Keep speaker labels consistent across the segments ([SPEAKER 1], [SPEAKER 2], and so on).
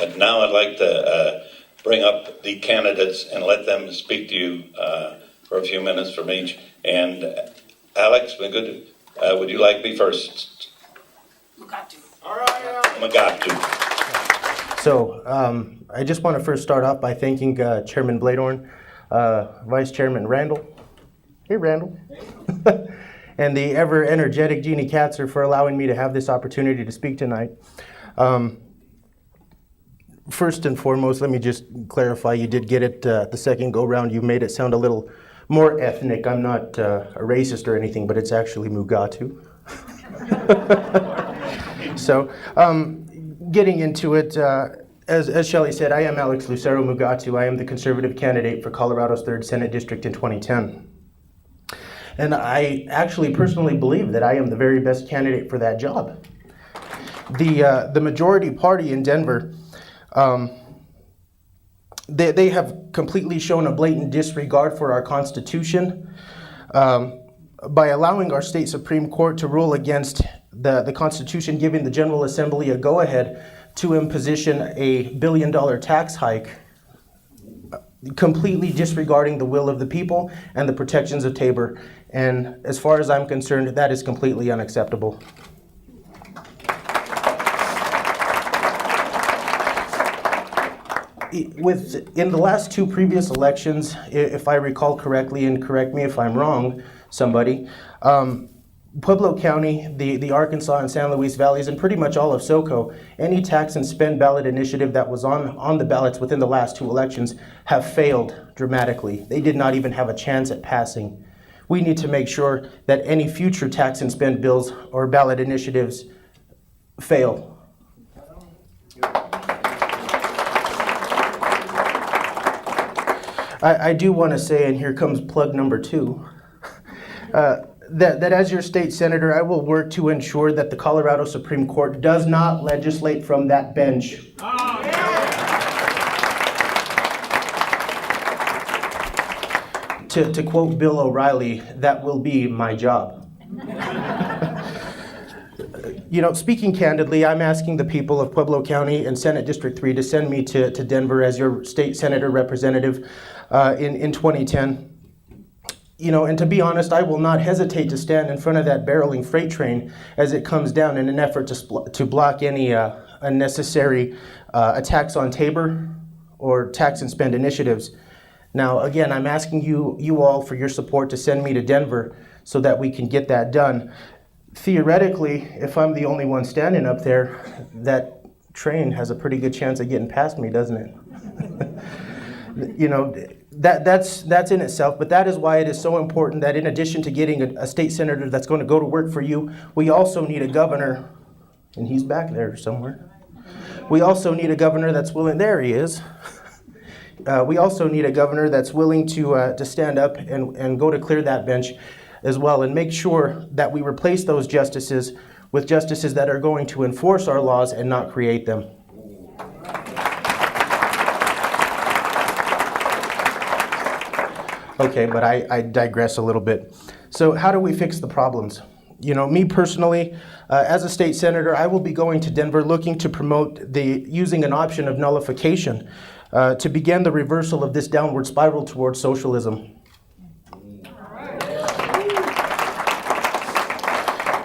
[SPEAKER 1] But now I'd like to bring up the candidates and let them speak to you for a few minutes from each. And Alex, Mugatu, would you like to be first?
[SPEAKER 2] Mugatu.
[SPEAKER 3] All right.
[SPEAKER 1] Mugatu.
[SPEAKER 4] So I just want to first start off by thanking Chairman Bladorn, Vice Chairman Randall. Hey, Randall. And the ever energetic Jeannie Katzer for allowing me to have this opportunity to speak tonight. First and foremost, let me just clarify, you did get it the second go round. You made it sound a little more ethnic. I'm not a racist or anything, but it's actually Mugatu. So getting into it, as Shelley said, I am Alex Lucero Mugatu. I am the conservative candidate for Colorado's 3rd Senate District in 2010. And I actually personally believe that I am the very best candidate for that job. The majority party in Denver, they have completely shown a blatant disregard for our Constitution by allowing our state Supreme Court to rule against the Constitution, giving the General Assembly a go-ahead to imposition a $1 billion tax hike, completely disregarding the will of the people and the protections of Tabor. And as far as I'm concerned, that is completely unacceptable. In the last 2 previous elections, if I recall correctly, and correct me if I'm wrong, somebody, Pueblo County, the Arkansas and San Luis Valleys, and pretty much all of SOCO, any tax and spend ballot initiative that was on the ballots within the last 2 elections have failed dramatically. They did not even have a chance at passing. We need to make sure that any future tax and spend bills or ballot initiatives fail. I do want to say, and here comes plug number 2, that as your state senator, I will work to ensure that the Colorado Supreme Court does not legislate from that bench. Oh, yeah. To quote Bill O'Reilly, that will be my job. You know, speaking candidly, I'm asking the people of Pueblo County and Senate District 3 to send me to Denver as your state senator representative in 2010. You know, and to be honest, I will not hesitate to stand in front of that barreling freight train as it comes down in an effort to block any unnecessary attacks on Tabor or tax and spend initiatives. Now, again, I'm asking you all for your support to send me to Denver so that we can get that done. Theoretically, if I'm the only one standing up there, that train has a pretty good chance of getting past me, doesn't it? You know, that's in itself, but that is why it is so important that in addition to getting a state senator that's going to go to work for you, we also need a governor, and he's back there somewhere. We also need a governor that's willing, there he is. We also need a governor that's willing to stand up and go to clear that bench as well, and make sure that we replace those justices with justices that are going to enforce our laws and not create them. Okay, but I digress a little bit. So how do we fix the problems? You know, me personally, as a state senator, I will be going to Denver looking to promote using an option of nullification to begin the reversal of this downward spiral towards socialism.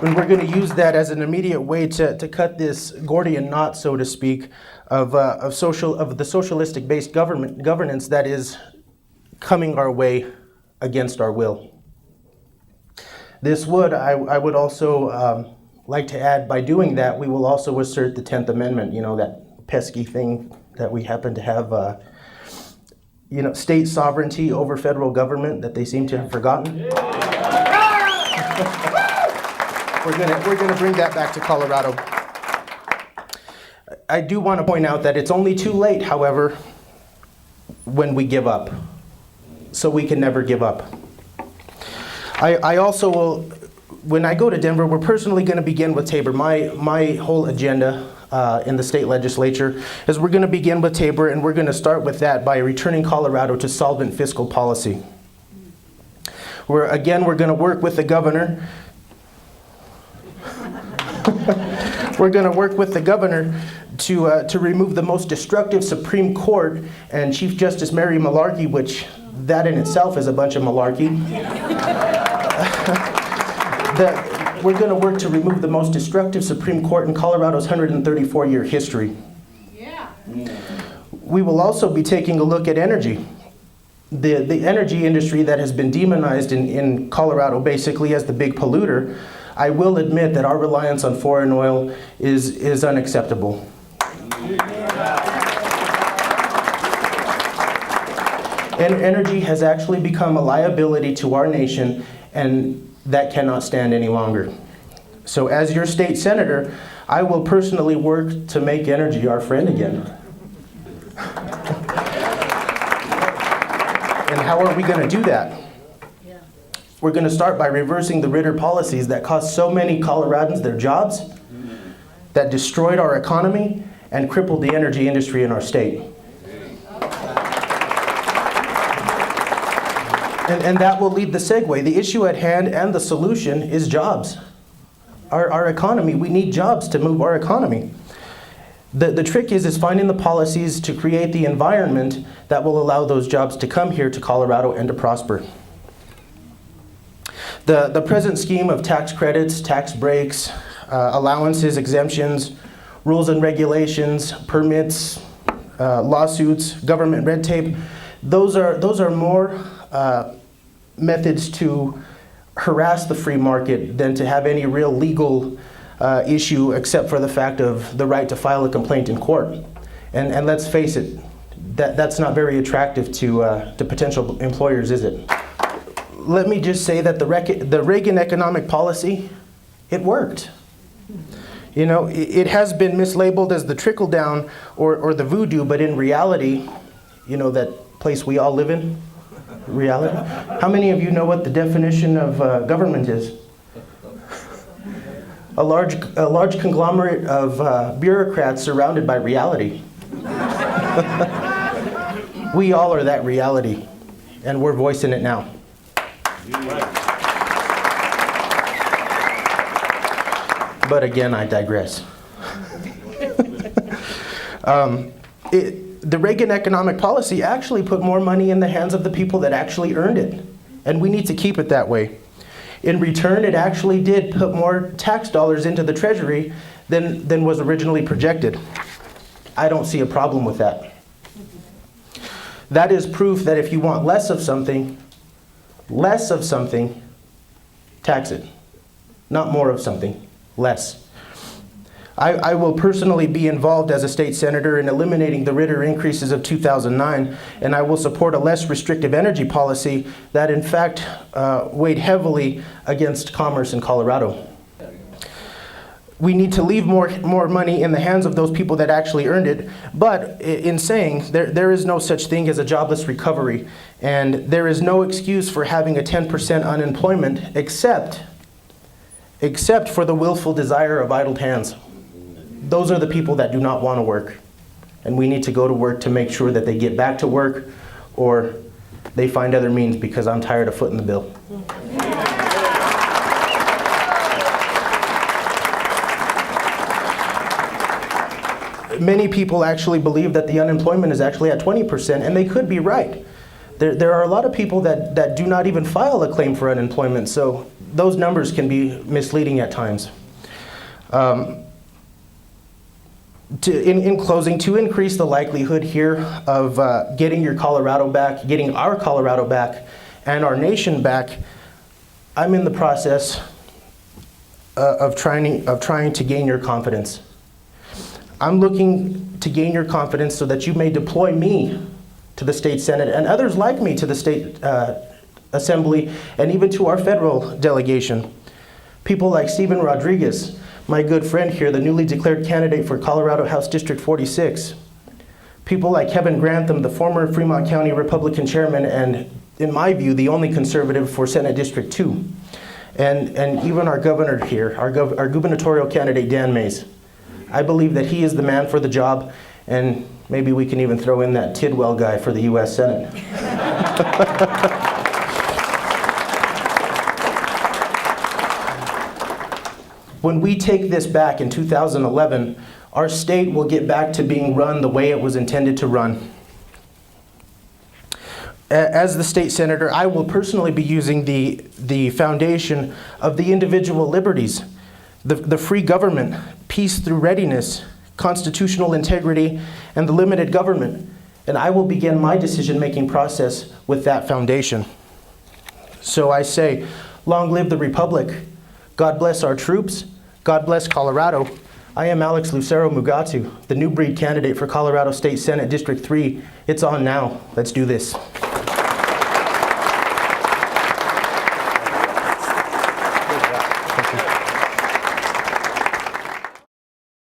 [SPEAKER 4] And we're going to use that as an immediate way to cut this Gordian knot, so to speak, of the socialistic-based governance that is coming our way against our will. This would, I would also like to add, by doing that, we will also assert the 10th Amendment, you know, that pesky thing that we happen to have, you know, state sovereignty over federal government that they seem to have forgotten. We're gonna bring that back to Colorado. I do want to point out that it's only too late, however, when we give up. So we can never give up. I also will, when I go to Denver, we're personally going to begin with Tabor. My whole agenda in the state legislature is we're going to begin with Tabor, and we're going to start with that by returning Colorado to solvent fiscal policy. We're going to work with the governor. We're going to work with the governor to remove the most destructive Supreme Court and Chief Justice Mary Malarkey, which that in itself is a bunch of malarkey. We're going to work to remove the most destructive Supreme Court in Colorado's 134-year history.
[SPEAKER 2] Yeah.
[SPEAKER 4] We will also be taking a look at energy. The energy industry that has been demonized in Colorado basically as the big polluter. I will admit that our reliance on foreign oil is unacceptable. And energy has actually become a liability to our nation, and that cannot stand any longer. So as your state senator, I will personally work to make energy our friend again. And how are we going to do that? We're going to start by reversing the Ritter policies that cost so many Coloradans their jobs, that destroyed our economy, and crippled the energy industry in our state. And that will lead the segue. The issue at hand and the solution is jobs. Our economy, we need jobs to move our economy. The trick is finding the policies to create the environment that will allow those jobs to come here to Colorado and to prosper. The present scheme of tax credits, tax breaks, allowances, exemptions, rules and regulations, permits, lawsuits, government red tape, those are more methods to harass the free market than to have any real legal issue except for the fact of the right to file a complaint in court. And let's face it, that's not very attractive to potential employers, is it? Let me just say that the Reagan economic policy, it worked. You know, it has been mislabeled as the trickle-down or the voodoo, but in reality, you know, that place we all live in, reality. How many of you know what the definition of government is? A large conglomerate of bureaucrats surrounded by reality. We all are that reality, and we're voicing it now. But again, I digress. The Reagan economic policy actually put more money in the hands of the people that actually earned it, and we need to keep it that way. In return, it actually did put more tax dollars into the treasury than was originally projected. I don't see a problem with that. That is proof that if you want less of something, tax it. Not more of something, less. I will personally be involved as a state senator in eliminating the Ritter increases of 2009, and I will support a less restrictive energy policy that in fact weighed heavily against commerce in Colorado. We need to leave more money in the hands of those people that actually earned it, but in saying, there is no such thing as a jobless recovery, and there is no excuse for having a 10% unemployment except for the willful desire of idle hands. Those are the people that do not want to work, and we need to go to work to make sure that they get back to work or they find other means, because I'm tired of footing the bill. Many people actually believe that the unemployment is actually at 20%, and they could be right. There are a lot of people that do not even file a claim for unemployment, so those numbers can be misleading at times. In closing, to increase the likelihood here of getting our Colorado back, and our nation back, I'm in the process of trying to gain your confidence. I'm looking to gain your confidence so that you may deploy me to the state Senate and others like me to the state Assembly and even to our federal delegation. People like Stephen Rodriguez, my good friend here, the newly declared candidate for Colorado House District 46. People like Kevin Grantham, the former Fremont County Republican chairman and, in my view, the only conservative for Senate District 2. And even our governor here, our gubernatorial candidate, Dan Mays. I believe that he is the man for the job, and maybe we can even throw in that Tidwell guy for the U.S. Senate. When we take this back in 2011, our state will get back to being run the way it was intended to run. As the state senator, I will personally be using the foundation of the individual liberties, the free government, peace through readiness, constitutional integrity, and the limited government. And I will begin my decision-making process with that foundation. So I say, long live the Republic. God bless our troops. God bless Colorado. I am Alex Lucero Mugatu, the new breed candidate for Colorado State Senate District 3. It's on now. Let's do this.